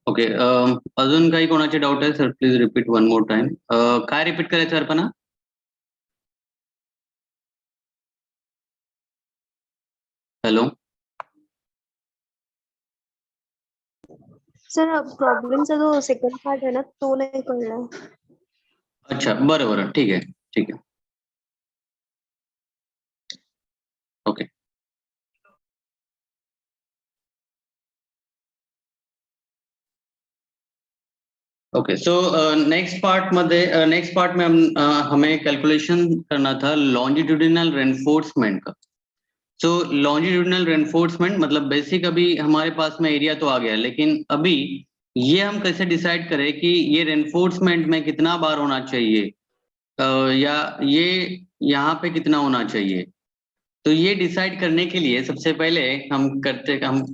Okay. अजून काही कोणाचे डाऊट आहे sir? Please repeat one more time. काय रिपीट करायचं अर्पणा? हॅलो. सर प्रॉब्लेमचा जो सेकंड पार्ट आहे ना तो नाही कळला. अच्छा, बरं बरं, ठीक आहे ठीक आहे. Okay. Okay, so next part में हमें कैलकुलेशन करना था लॉन्जिट्यूडिनल रेनफोर्समेंट का. सो लॉन्जिट्यूडिनल रेनफोर्समेंट मतलब बेसिक अभी हमारे पास में एरिया तो आ गया, लेकिन अभी ये हम कैसे डिसाइड करें कि ये रेनफोर्समेंट में कितना बार होना चाहिए, या ये यहाँ पे कितना होना चाहिए. तो ये डिसाइड करने के लिए सबसे पहले हम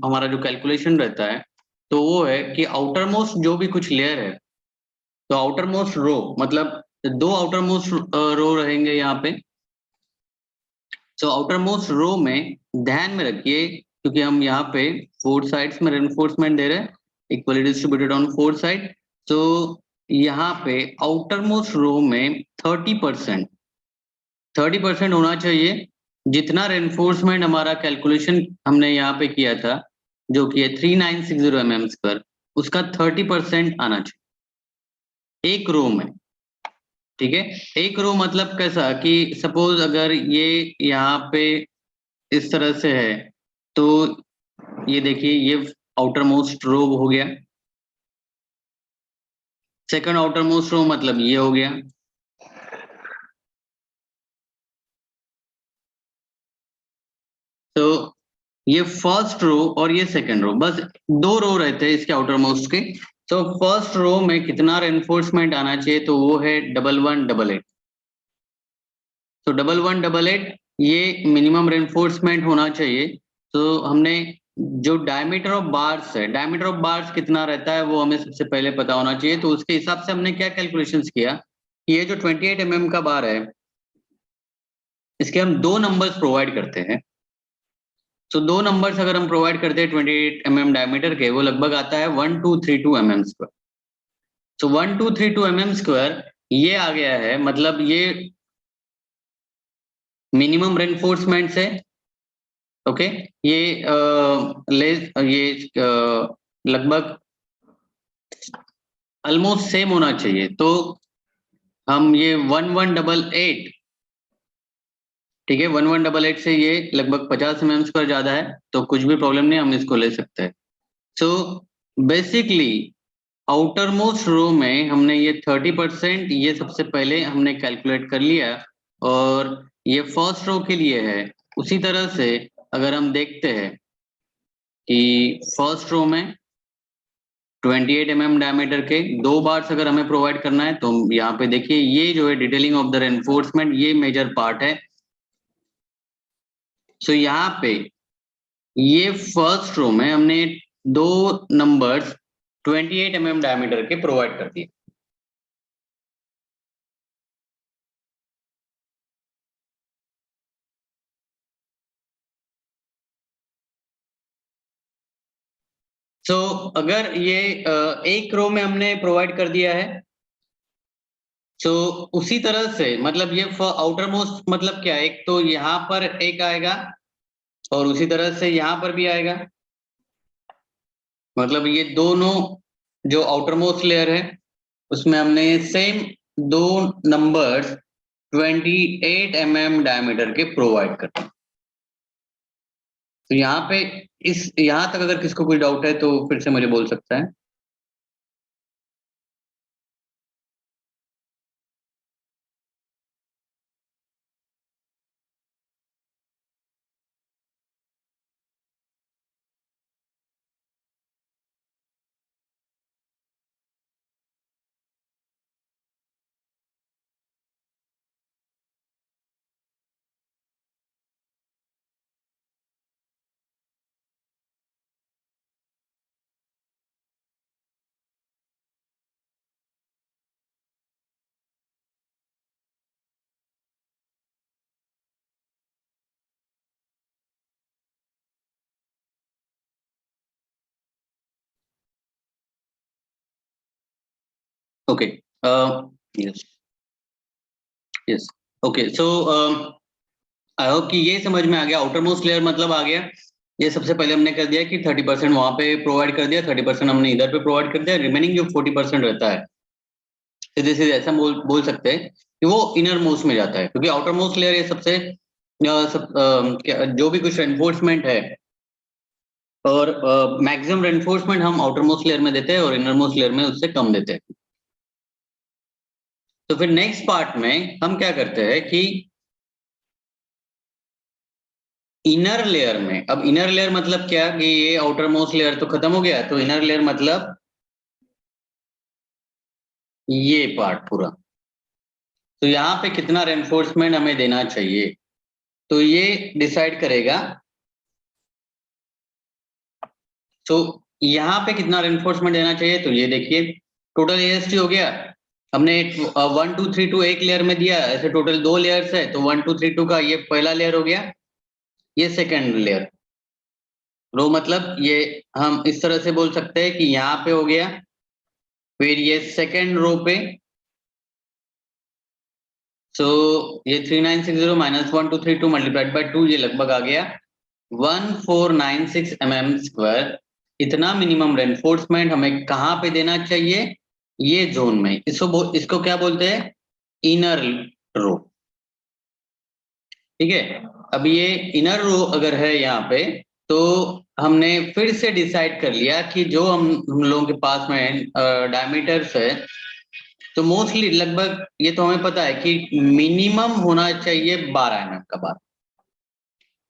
हमारा जो कैलकुलेशन रहता है तो वो है कि आउटर मोस्ट जो भी कुछ लेयर है, तो आउटर मोस्ट रो मतलब दो आउटर मोस्ट रो रहेंगे यहाँ पे. सो आउटर मोस्ट रो में ध्यान में रखिए, क्योंकि हम यहाँ पे 4 साइड्स में रेनफोर्समेंट दे रहे हैं, इक्वली डिस्ट्रीब्यूटेड ऑन 4 साइड. तो यहाँ पे आउटर मोस्ट रो में 30% होना चाहिए. जितना रेनफोर्समेंट हमारा कैलकुलेशन हमने यहाँ पे किया था, जो कि है 3960 mm², उसका 30% आना चाहिए एक रो में. ठीक है, एक रो मतलब कैसा कि सपोज अगर ये यहाँ पे इस तरह से है, तो ये देखिए ये आउटर मोस्ट रो हो गया. सेकंड आउटर मोस्ट रो मतलब ये हो गया. तो ये फर्स्ट रो और ये सेकंड रो, बस 2 रो रहते हैं इसके आउटर मोस्ट के. तो फर्स्ट रो में कितना रेनफोर्समेंट आना चाहिए, तो वो है 1118. तो 1118 ये मिनिमम रेनफोर्समेंट होना चाहिए. तो हमने जो डायमीटर ऑफ बार्स है, डायमीटर ऑफ बार्स कितना रहता है वो हमें सबसे पहले पता होना चाहिए। तो उसके हिसाब से हमने क्या कैलकुलेशंस किया कि ये जो 28 mm का बार है, इसके हम दो नंबर्स प्रोवाइड करते हैं। तो दो नंबर्स अगर हम प्रोवाइड करते हैं 28 mm डायमीटर के, वो लगभग आता है 1232 mm स्क्वायर। तो 1232 mm स्क्वायर ये आ गया है, मतलब ये मिनिमम रेनफोर्समेंट से, ओके, ये लगभग ऑलमोस्ट सेम होना चाहिए। तो हम ये 1188, ठीक है, 1188 से ये लगभग 50 mm स्क्वायर ज्यादा है, तो कुछ भी प्रॉब्लम नहीं, हम इसको ले सकते हैं। So basically outer most row में हमने ये 30% ये सबसे पहले हमने कैलकुलेट कर लिया, और ये फर्स्ट रो के लिए है। उसी तरह से अगर हम देखते हैं कि फर्स्ट रो में 28 mm डायमीटर के दो बार्स अगर हमें प्रोवाइड करना है, तो यहाँ पे देखिए ये जो है डिटेलिंग ऑफ द रेनफोर्समेंट, ये मेजर पार्ट है। सो यहाँ पे ये फर्स्ट रो में हमने दो नंबर्स 28 mm डायमीटर के प्रोवाइड कर दिए। सो अगर ये एक रो में हमने प्रोवाइड कर दिया है, सो उसी तरह से मतलब ये आउटर मोस्ट मतलब क्या है, एक तो यहाँ पर एक आएगा और उसी तरह से यहाँ पर भी आएगा। मतलब ये दोनों जो आउटर मोस्ट लेयर है उसमें हमने सेम दो नंबर्स 28 mm डायमीटर के प्रोवाइड कर दिए। तो यहाँ पे इस यहाँ तक अगर किसको कोई डाउट है तो फिर से मुझे बोल सकता है। Okay, yes yes, okay. So I hope कि ये समझ में आ गया। आउटर मोस्ट लेयर मतलब आ गया, ये सबसे पहले हमने कर दिया कि 30% वहां पे प्रोवाइड कर दिया, 30% हमने इधर पे प्रोवाइड कर दिया, रिमेनिंग जो 40% रहता है सीधे सीधे ऐसा बोल सकते हैं कि वो इनर मोस्ट में जाता है, क्योंकि आउटर मोस्ट लेयर ये सबसे जो भी कुछ एनफोर्समेंट है और मैक्सिमम रेनफोर्समेंट हम आउटर मोस्ट लेयर में देते हैं और इनर मोस्ट लेयर में उससे कम देते हैं। तो फिर नेक्स्ट पार्ट में हम क्या करते हैं कि इनर लेयर में, अब इनर लेयर मतलब क्या कि ये आउटर मोस्ट लेयर तो खत्म हो गया, तो इनर लेयर मतलब ये पार्ट पूरा। तो यहाँ पे कितना रेनफोर्समेंट हमें देना चाहिए, तो ये डिसाइड करेगा। तो यहाँ पे कितना रेनफोर्समेंट देना चाहिए, तो ये देखिए टोटल एएसटी हो गया, हमने 1 2 3 2 एक लेयर में दिया, ऐसे टोटल दो लेयर्स है, तो 1 2 3 2 का ये पहला लेयर हो गया, ये सेकेंड लेयर। रो मतलब ये हम इस तरह से बोल सकते हैं कि यहाँ पे हो गया, फिर ये सेकेंड रो पे, सो ये 3960 माइनस 1232 मल्टीप्लाइड बाय 2, ये लगभग आ गया 1496 mm स्क्वायर। इतना मिनिमम रेनफोर्समेंट हमें कहाँ पे देना चाहिए, ये जोन में। इसको क्या बोलते हैं, इनर रो, ठीक है। अब ये इनर रो अगर है यहाँ पे, तो हमने फिर से डिसाइड कर लिया कि जो हम लोगों के पास में डायमीटर्स है, तो मोस्टली लगभग ये तो हमें पता है कि मिनिमम होना चाहिए 12 mm का बार,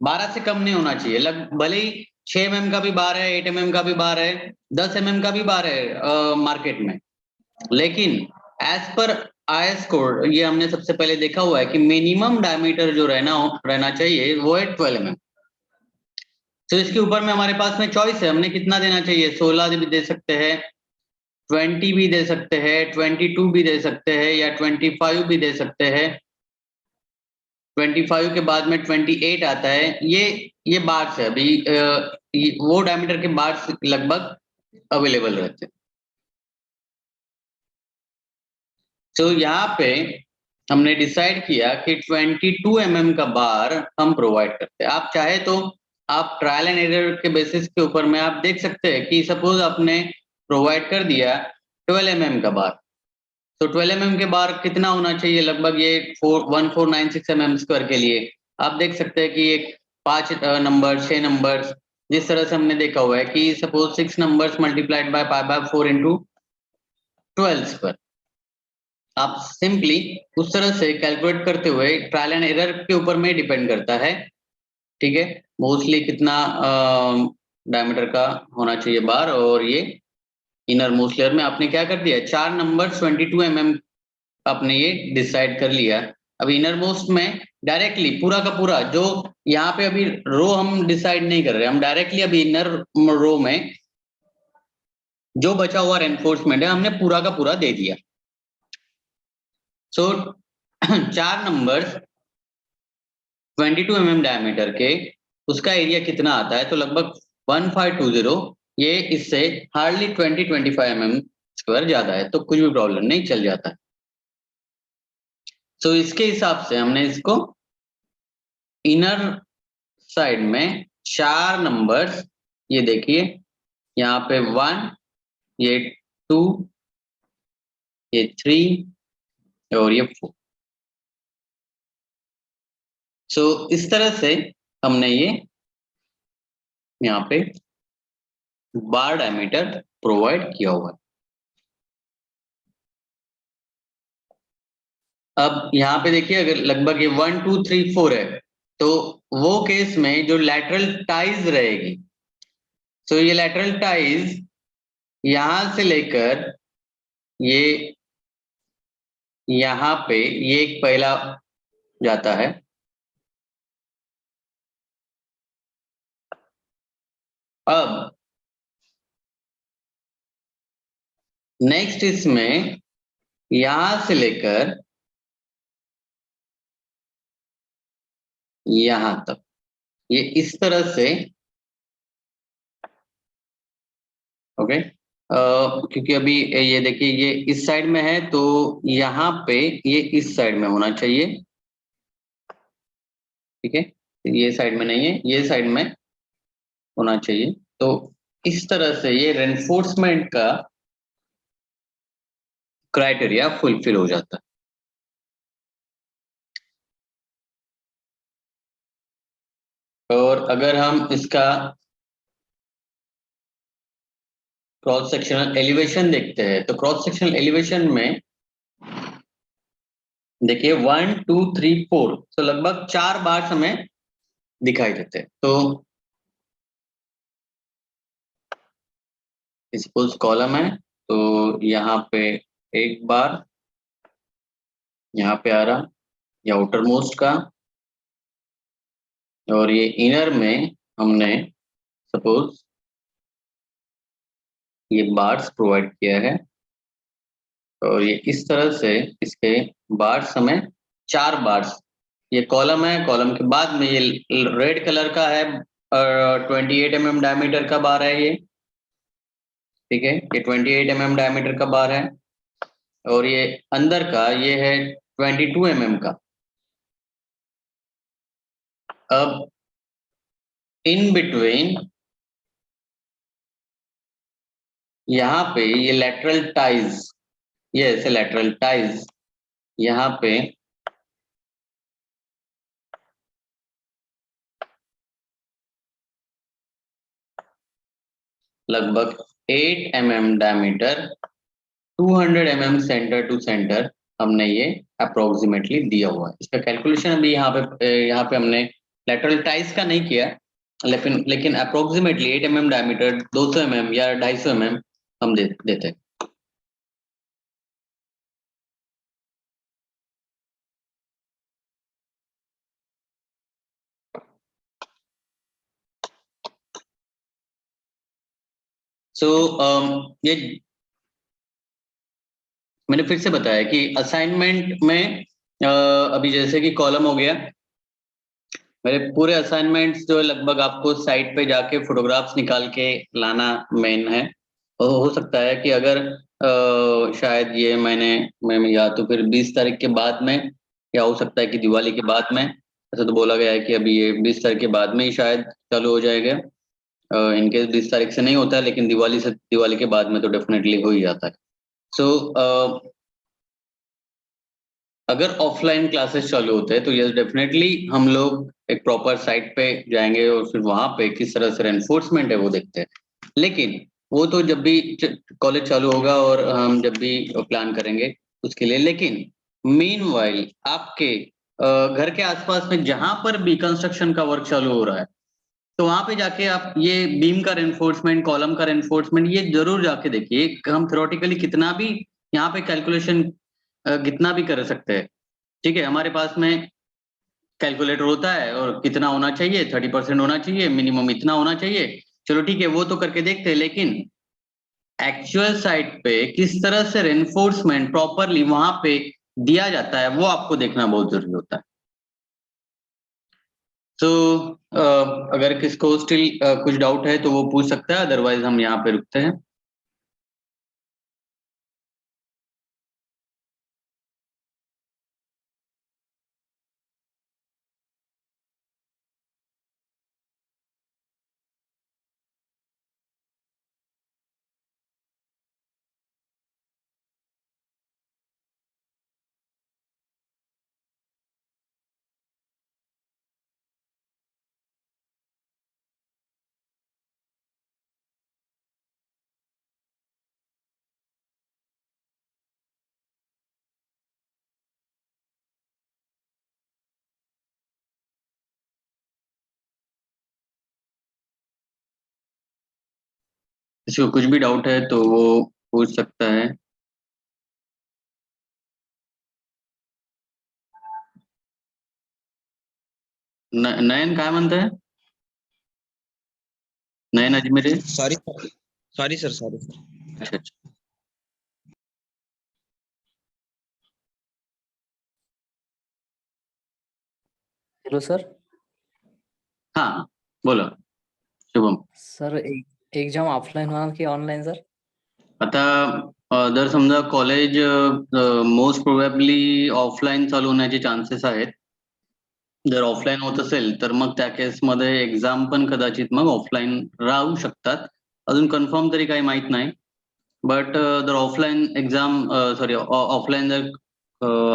12 से कम नहीं होना चाहिए। भले ही 6 mm का भी बार है, 8 mm का भी बार है, 10 mm का भी बार है मार्केट में, लेकिन एज पर आईएस कोड ये हमने सबसे पहले देखा हुआ है कि मिनिमम डायमीटर जो रहना चाहिए वो है 12 mm। तो इसके ऊपर में हमारे पास में चॉइस है, हमने कितना देना चाहिए, 16 भी दे सकते हैं, 20 भी दे सकते हैं, 22 भी दे सकते हैं, या 25 भी दे सकते हैं। 25 के बाद में 28 आता है। ये बार्स है अभी, वो डायमीटर के बार्स लगभग अवेलेबल रहते हैं। तो यहाँ पे हमने डिसाइड किया कि 22 का बार हम प्रोवाइड करते हैं। आप चाहे तो आप ट्रायल एंड एरर के बेसिस के ऊपर में आप देख सकते हैं कि सपोज आपने प्रोवाइड कर दिया 12 का बार, तो 12 के बार कितना होना चाहिए, लगभग ये 1496 स्क्वायर के लिए आप देख सकते हैं कि एक 5 नंबर 6 नंबर, जिस तरह से हमने देखा हुआ है कि suppose 6 numbers multiplied by pi by 4 into 12 square. आप सिंपली उस तरह से कैलकुलेट करते हुए ट्रायल एंड एरर के ऊपर में डिपेंड करता है, ठीक है, मोस्टली कितना डायमीटर का होना चाहिए बार। और ये इनर मोस्ट लेयर में आपने क्या कर दिया, 4 नंबर 22 आपने ये डिसाइड कर लिया। अब इनर मोस्ट में डायरेक्टली पूरा का पूरा जो यहाँ पे अभी रो हम डिसाइड नहीं कर रहे, हम डायरेक्टली अभी इनर रो में जो बचा हुआ रेनफोर्समेंट है हमने पूरा का पूरा दे दिया। सो 4 नंबर्स 22 डायमीटर के उसका एरिया कितना आता है, तो लगभग 1520। ये इससे हार्डली 20-25 स्क्वायर ज्यादा है, तो कुछ भी प्रॉब्लम नहीं, चल जाता है। तो इसके हिसाब से हमने इसको इनर साइड में 4 नंबर्स, ये देखिए यहाँ पे 1, ये 2, ये 3 और ये 4। सो इस तरह से हमने ये यहाँ पे बार डायमीटर प्रोवाइड किया हुआ है। अब यहाँ पे देखिए अगर लगभग ये 1 2 3 4 है, तो वो केस में जो लैटरल टाइज रहेगी, तो ये लैटरल टाइज यहां से लेकर ये यहाँ पे ये एक पहला जाता है। अब नेक्स्ट इसमें यहां से लेकर यहां तक ये इस तरह से, ओके। क्योंकि अभी ये देखिए ये इस साइड में है, तो यहाँ पे ये इस साइड में होना चाहिए, ठीक है, ये साइड में नहीं है, ये साइड में होना चाहिए। तो इस तरह से ये रेनफोर्समेंट का क्राइटेरिया फुलफिल हो जाता है। और अगर हम इसका क्रॉस सेक्शनल एलिवेशन देखते हैं, तो क्रॉस सेक्शनल एलिवेशन में देखिए 1 2 3 4, तो लगभग 4 बार हमें दिखाई देते हैं। तो सपोज कॉलम है, तो यहाँ पे एक बार यहाँ पे आ रहा, या आउटर मोस्ट का, और ये इनर में हमने सपोज ये बार्स प्रोवाइड किया है, और ये इस तरह से इसके बार्स हमें 4 बार्स, ये कॉलम है, कॉलम के बाद में ये रेड कलर का है, 28 डायमीटर का बार है ये, ठीक है, ये 28 डायमीटर का बार है। और ये अंदर का ये है 22 का। अब इन बिटवीन यहाँ पे ये लेटरल टाइज, ये ऐसे लेटरल टाइज यहाँ पे लगभग 8 डायमीटर 200 सेंटर टू सेंटर हमने ये अप्रोक्सीमेटली दिया हुआ है। इसका कैलकुलेशन अभी यहाँ पे हमने लेटरल टाइज का नहीं किया, लेकिन अप्रोक्सीमेटली 8 डायमीटर 200 या 250 हम देते हैं। सो ये मैंने फिर से बताया कि असाइनमेंट में अभी जैसे कि कॉलम हो गया, मेरे पूरे असाइनमेंट्स जो है लगभग आपको साइट पे जाके फोटोग्राफ्स निकाल के लाना मेन है। हो सकता है कि अगर शायद ये मैं या तो फिर 20 तारीख के बाद में, या हो सकता है कि दिवाली के बाद में, ऐसा तो बोला गया है कि अभी ये 20 तारीख के बाद में ही शायद चालू हो जाएगा। इनकेस 20 तारीख से नहीं होता है, लेकिन दिवाली के बाद में तो डेफिनेटली हो ही जाता है। सो अगर ऑफलाइन क्लासेस चालू होते हैं तो यस डेफिनेटली हम लोग एक प्रॉपर साइट पे जाएंगे और फिर वहां पे किस तरह से एनफोर्समेंट है वो देखते हैं। लेकिन वो तो जब भी कॉलेज चालू होगा और हम जब भी प्लान करेंगे उसके लिए। लेकिन मीनवाइल आपके घर के आसपास में जहां पर भी कंस्ट्रक्शन का वर्क चालू हो रहा है, तो वहां पे जाके आप ये बीम का रेनफोर्समेंट, कॉलम का रेनफोर्समेंट ये जरूर जाके देखिए। हम थ्योरेटिकली कितना भी यहाँ पे कैलकुलेशन कितना भी कर सकते हैं, ठीक है। हमारे पास में कैलकुलेटर होता है और कितना होना चाहिए, 30% होना चाहिए, मिनिमम इतना होना चाहिए, चलो ठीक है वो तो करके देखते हैं। लेकिन एक्चुअल साइट पे किस तरह से रेनफोर्समेंट प्रॉपरली वहां पे दिया जाता है वो आपको देखना बहुत जरूरी होता है। तो अगर किसको स्टिल कुछ डाउट है तो वो पूछ सकता है, अदरवाइज हम यहाँ पे रुकते हैं। किसी को कुछ भी डाउट है तो वो पूछ सकता है। नयन काय म्हणताय? Nayan Ajmere? Sorry sorry sir sorry sir अच्छा अच्छा। Hello sir. हाँ बोला शुभम। सर एग्जाम ऑफलाईन होणार की ऑनलाईन सर? आता जर समजा कॉलेज मोस्ट प्रोबॅबली ऑफलाईन चालू होण्याचे चान्सेस आहेत। जर ऑफलाईन होत असेल तर मग त्या केसमध्ये एक्झाम पण कदाचित मग ऑफलाईन राहू शकतात। अजून कन्फर्म तरी काही माहित नाही। बट जर ऑफलाईन एक्झाम सॉरी ऑफलाईन जर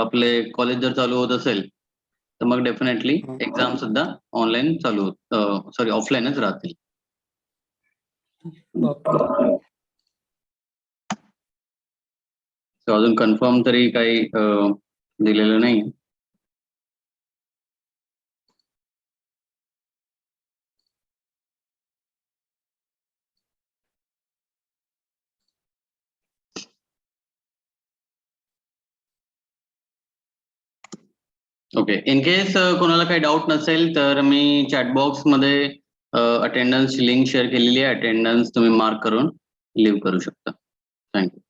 आपले कॉलेज जर चालू होत असेल तर मग डेफिनेटली एक्झाम सुद्धा ऑनलाईन चालू सॉरी ऑफलाईनच राहतील। बापरे. So अजून कन्फर्म तरी काही दिलेलं नाही। ओके, इन केस कोणाला काही डाऊट नसेल तर मी चॅटबॉक्स मध्ये अटेंडन्सची लिंक शेअर केलेली आहे। अटेंडन्स तुम्ही मार्क करून लिव्ह करू शकता। थँक्यू।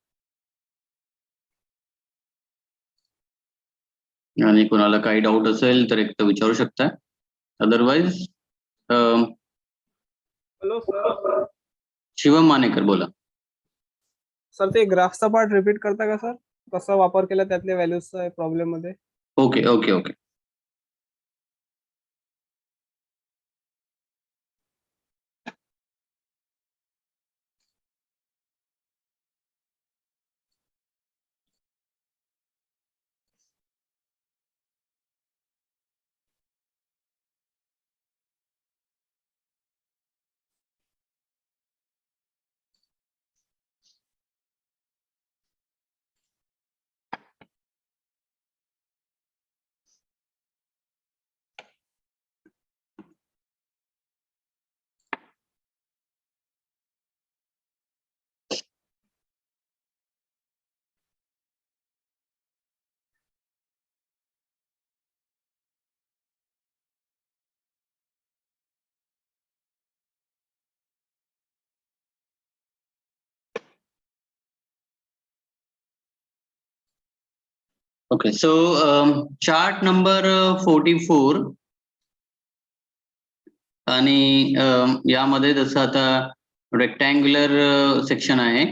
आणि कोणाला काही डाऊट असेल तर एक तर विचारू शकता, otherwise hello sir. Shivam Manekar बोला। सर ते ग्राफचा पार्ट रिपीट करता का सर? कसा वापर केला त्यातल्या व्हॅल्यूजचा प्रॉब्लेम मध्ये? Okay okay okay. Okay, so chart number 44 आणि यामध्ये जसं आता रेक्टँग्युलर सेक्शन आहे,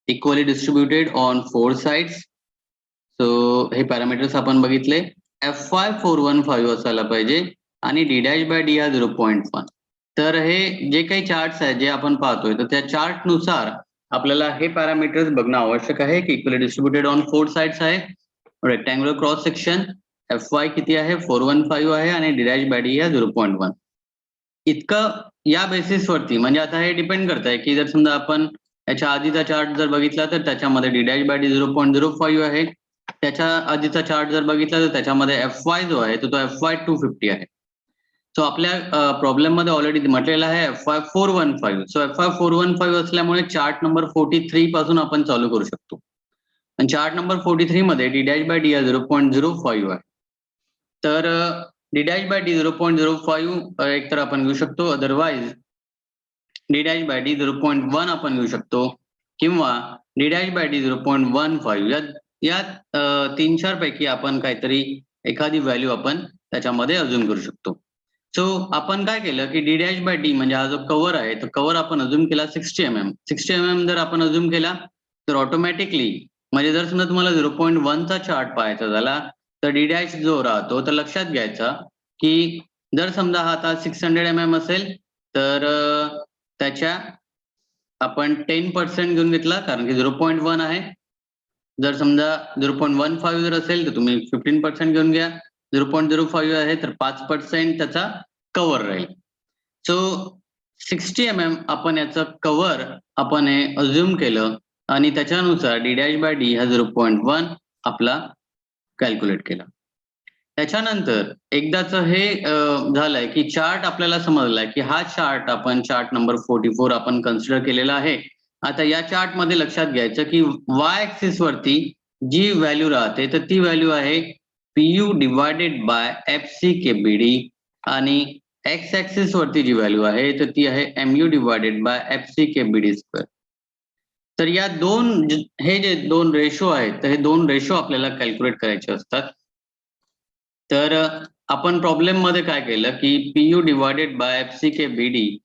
equally distributed on 4 sides. So हे पॅरामीटर्स आपण बघितले. FY415 असायला पाहिजे आणि d डॅश बाय d हा 0.1. तर हे जे काही चार्ट्स आहेत जे आपण पाहतोय तर त्या चार्ट नुसार आपल्याला हे पॅरामीटर्स बघणं आवश्यक आहे की इक्वली डिस्ट्रीब्युटेड ऑन 4 साइड्स आहे, रेक्टँग्युलर क्रॉस सेक्शन, FY किती आहे 415 आहे आणि d डॅश बाय d हा 0.1. इतकं या बेसिसवरती म्हणजे आता हे डिपेंड करत आहे की जर समजा आपण याच्या आधीचा चार्ट जर बघितला तर त्याच्यामध्ये d डॅश बाय d 0.05 आहे. त्याच्या आधीचा चार्ट जर बघितला तर त्याच्यामध्ये FY जो आहे तो FY 250 आहे. सो आपल्या प्रॉब्लेम मध्ये ऑलरेडी म्हटलेलं आहे FY415. सो FY415 असल्यामुळे चार्ट नंबर 43 पासून आपण चालू करू शकतो. आणि चार्ट नंबर 43 मध्ये d डॅश बाय d हा 0.05 आहे. तर d डॅश बाय d 0.05 एक तर आपण घेऊ शकतो, otherwise d dash by d 0.1 आपण घेऊ शकतो किंवा d डॅश बाय d 0.15. या 3-4 पैकी आपण काहीतरी एखादी व्हॅल्यू आपण त्याच्यामध्ये अजून करू शकतो. सो आपण काय केलं की d डॅश बाय d म्हणजे हा जो कव्हर आहे तो कव्हर आपण अजूम केला 60 mm. 60 mm जर आपण अजूम केला तर ऑटोमॅटिकली म्हणजे जर समजा तुम्हाला 0.1 चा चार्ट पाहायचा झाला तर d डॅश जो राहतो तर लक्षात घ्यायचा की जर समजा हा आता 600 mm असेल तर त्याच्या आपण 10% घेऊन घेतला कारण की 0.1 आहे. जर समजा 0.15 जर असेल तर तुम्ही 15% घेऊन घ्या. 0.05 आहे तर 5% त्याचा कव्हर राहील. सो 60 mm आपण याचं कव्हर आपण हे अज्युम केलं आणि त्याच्यानुसार d डॅश बाय d हा 0.1 आपला कॅल्क्युलेट केला. त्याच्यानंतर एकदाच हे झालंय की चार्ट आपल्याला समजलाय की हा चार्ट आपण चार्ट नंबर 44 आपण कन्सिडर केलेला आहे. आता या चार्ट मध्ये लक्षात घ्यायचं की y ऍक्सिस वरती जी व्हॅल्यू राहते तर ती व्हॅल्यू आहे PU डिवायडेड बाय FCKBD आणि x ऍक्सिस वरती जी व्हॅल्यू आहे तर ती आहे MU divided by FCKBD square. तर या हे जे दोन रेशो आहेत तर हे दोन रेशो आपल्याला कॅल्क्युलेट करायचे असतात. तर आपण प्रॉब्लेम मध्ये काय केलं की PU डिवायडेड बाय FCKBD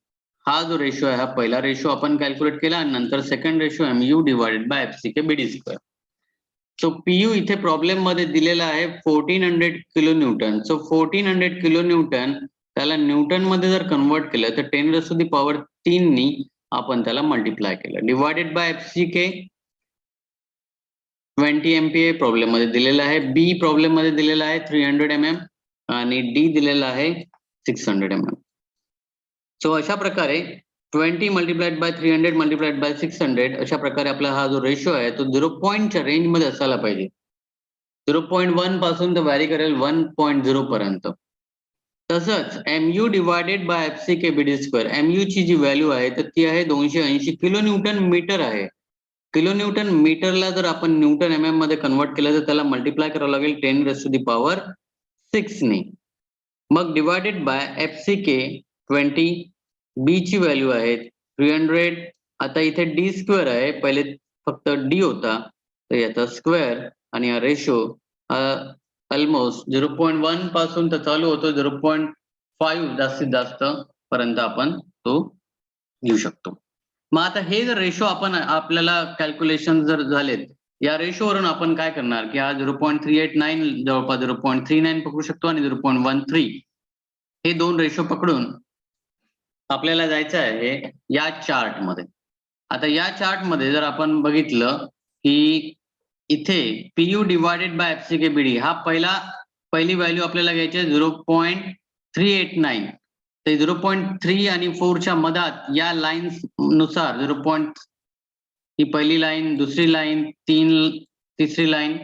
हा जो रेशो आहे हा पहिला रेशो आपण कॅल्क्युलेट केला आणि नंतर second ratio MU divided by FCKBD square. So PU इथे प्रॉब्लेम मध्ये दिलेला आहे 1400 किलो न्यूटन. सो 1400 किलो न्यूटन त्याला न्यूटन मध्ये जर कन्वर्ट केलं तर 10⁻³ नी आपण त्याला मल्टिप्लाय केलं. Divided by FCK 20 MPa problem मध्ये दिलेला आहे. B प्रॉब्लेम मध्ये दिलेला आहे 300 mm आणि D दिलेला आहे 600 mm. सो अशा प्रकारे 20 मल्टिप्लाइड बाय 300 मल्टिप्लाइड बाय 600 अशा प्रकारे आपला हा जो रेशो आहे तो 0.च्या रेंज मध्ये असायला पाहिजे. 0.1 पासून तो व्हॅरी करेल 1.0 पर्यंत. तसंच MU divided by FCKBD square MU ची जी व्हॅल्यू आहे तर ती आहे 280 किलो न्यूटन मीटर आहे. किलो न्यूटन मीटरला जर आपण न्यूटन MM मध्ये कन्वर्ट केलं तर त्याला मल्टिप्लाय करावं लागेल 10⁻6 नी. मग डिवायडेड बाय FCK 20 B ची व्हॅल्यू आहे 300. आता इथे D स्क्वेअर आहे, पहिले फक्त D होता तर याचा स्क्वेअर आणि हा रेशो ऑलमोस्ट 0.1 पासून तर चालू होतो 0.5 जास्तीत जास्त पर्यंत आपण तो घेऊ शकतो. मग आता हे जर रेशो आपण आपल्याला कॅल्क्युलेशन जर झालेत या रेशोवरून आपण काय करणार की हा 0.389 जवळपास 0.39 पकडू शकतो आणि 0.13 हे दोन रेशो पकडून आपल्याला जायचं आहे या चार्ट मध्ये. आता या चार्ट मध्ये जर आपण बघितलं की इथे PU डिवायडेड बाय FCKBD हा पहिली व्हॅल्यू आपल्याला घ्यायची आहे 0.389. ते 0.3 आणि 4च्या मधात या लाईन्स नुसार ही पहिली लाईन, दुसरी लाईन, तिसरी लाईन,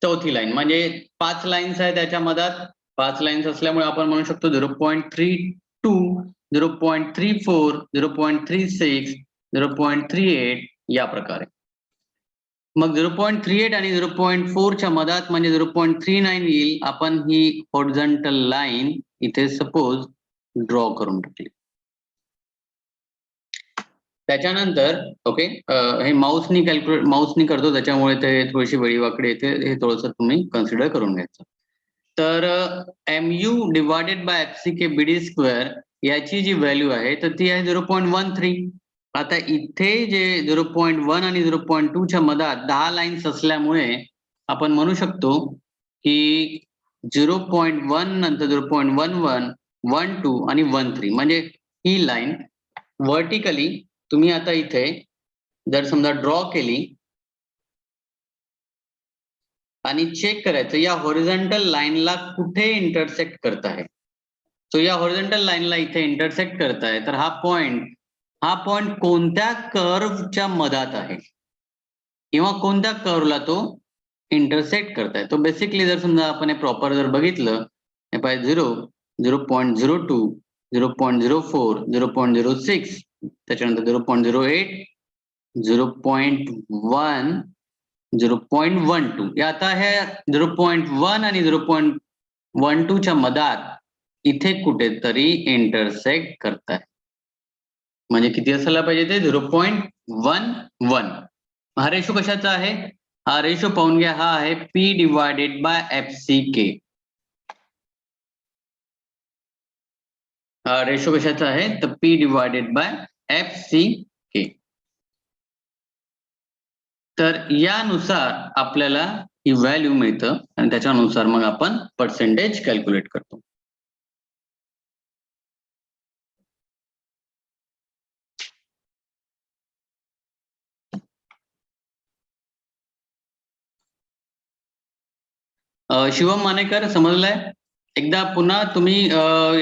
चौथी लाईन म्हणजे 5 लाईन्स आहेत त्याच्या मधात. 5 लाईन्स असल्यामुळे आपण म्हणू शकतो 0.32, 0.34, 0.36, 0.38 या प्रकारे. मग 0.38 आणि 0.4च्या मधात म्हणजे 0.39 येईल. आपण ही हॉरिझॉन्टल लाईन इथे सपोज ड्रॉ करून टाकली. त्याच्यानंतर ओके हे माऊसनी करतो त्याच्यामुळे ते थोडीशी वेळीवाकडी येते, हे थोडंसं तुम्ही कन्सिडर करून घ्यायचं. तर MU divided by FCK BD square याची जी व्हॅल्यू आहे तर ती आहे 0.13. आता इथे जे 0.1 आणि 0.2 च्या मधात 10 लाईन्स असल्यामुळे आपण म्हणू शकतो की 0.1 नंतर 0.11, 12 आणि 13 म्हणजे ही लाईन व्हर्टिकली तुम्ही आता इथे जर समजा ड्रॉ केली आणि चेक करायचं या हॉरिझॉन्टल लाईनला कुठे इंटरसेक्ट करत आहे. सो या हॉरिझॉन्टल लाईनला इथे इंटरसेक्ट करताय तर हा पॉइंट कोणत्या कर्वच्या मधात आहे किंवा कोणत्या कर्वला तो इंटरसेक्ट करताय. तो बेसिकली जर समजा आपण हे प्रॉपर जर बघितलं बाय 0, 0.02, 0.04, 0.06 त्याच्यानंतर 0.08, 0.1, 0.12 या आता ह्या 0.1 आणि 0.12 च्या मधात इथे कुठेतरी इंटरसेक्ट करताय. म्हणजे किती असायला पाहिजे ते 0.11. हा रेशो कशाचा आहे? हा रेशो पाहून घ्या, हा आहे P डिवायडेड बाय FCK. हा रेशो कशाचा आहे तर P डिवायडेड बाय FCK. तर यानुसार आपल्याला ही व्हॅल्यू मिळतं आणि त्याच्यानुसार मग आपण पर्सेंटेज कॅल्क्युलेट करतो. शिवम मानेकर समजलाय? एकदा पुन्हा तुम्ही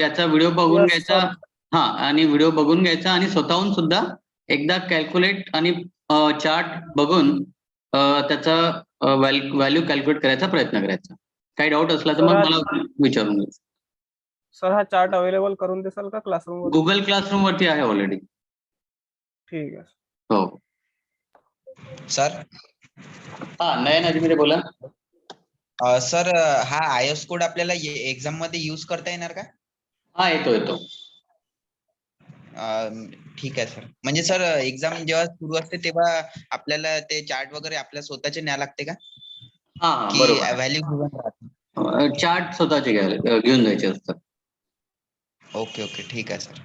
याचा व्हिडिओ बघून Yes, घ्यायचा. sir. हा आणि व्हिडिओ बघून घ्यायचा आणि स्वतःहून सुद्धा एकदा कॅल्क्युलेट आणि चार्ट बघून त्याचा व्हॅल्यू कॅल्क्युलेट करायचा प्रयत्न करायचा. काही डाऊट असला तर Sir, मग हा- मला विचारून घ्यायचं. सर हा चार्ट अवेलेबल करून देसाल का क्लासरूम वर? गुगल क्लासरूम वरती आहे ऑलरेडी. ठीक आहे. हो. सर हा नयन अजमेरे बोला. सर हा आयएस कोड आपल्याला एक्झाम मध्ये यूज करता येणार का? हा येतो. ठीक आहे सर. म्हणजे सर एक्झाम जेव्हा सुरू असते तेव्हा आपल्याला ते चार्ट वगैरे आपल्या स्वतःचे न्याय लागते का? हा की बरोबर. व्हॅल्यू गिवन राहते? चार्ट स्वतःचे घेऊन जायचे असतात. ओके ठीक आहे सर.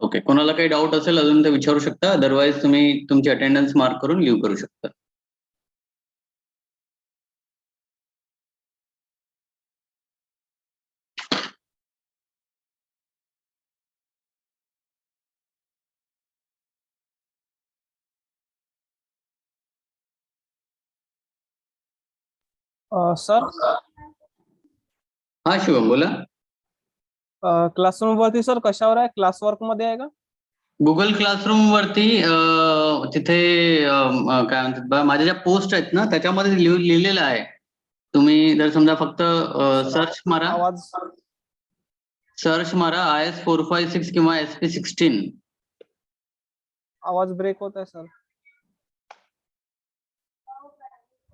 ओके, कोणाला काही डाऊट असेल अजून ते विचारू शकता, अदरवाईज तुम्ही तुमची अटेंडन्स मार्क करून लिव्ह करू शकता. सर हा शिवम बोला. क्लासरूम वरती सर कशावर आहे? क्लास वर्क मध्ये आहे का? गुगल क्लासरूम वरती तिथे काय म्हणतात बा, माझ्या ज्या पोस्ट आहेत ना त्याच्यामध्ये लिहिलेलं आहे. तुम्ही जर समजा फक्त सर्च मारा, IS 456 किंवा SP16. आवाज ब्रेक होत आहे सर.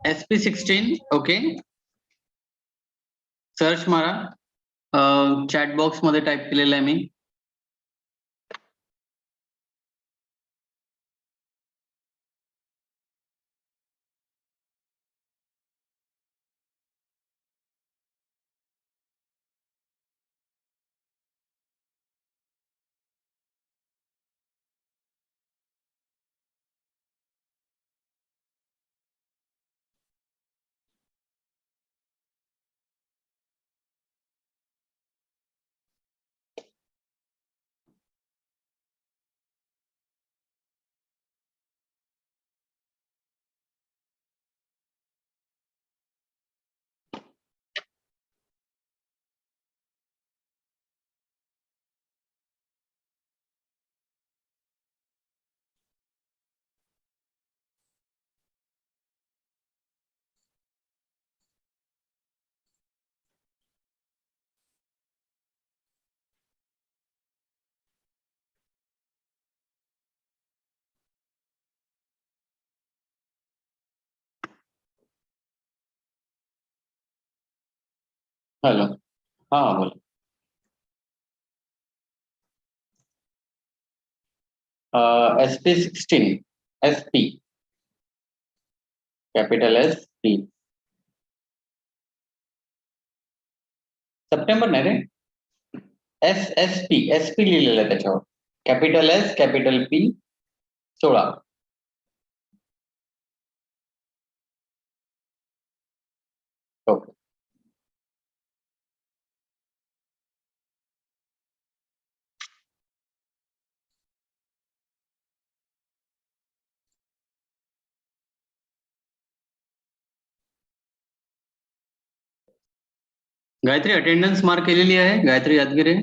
SP16 ओके, सर्च मारा. चॅट बॉक्स मध्ये टाईप केलेलं आहे मी. हॅलो. हा बोला. SP16 SP capital SP September नाही रे. SP लिहिलेलं आहे त्याच्यावर. Capital S capital P 16. Okay. Gayatri attendance mark केलेली आहे गायत्री यादगिरे.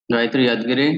गायत्री यादगिरे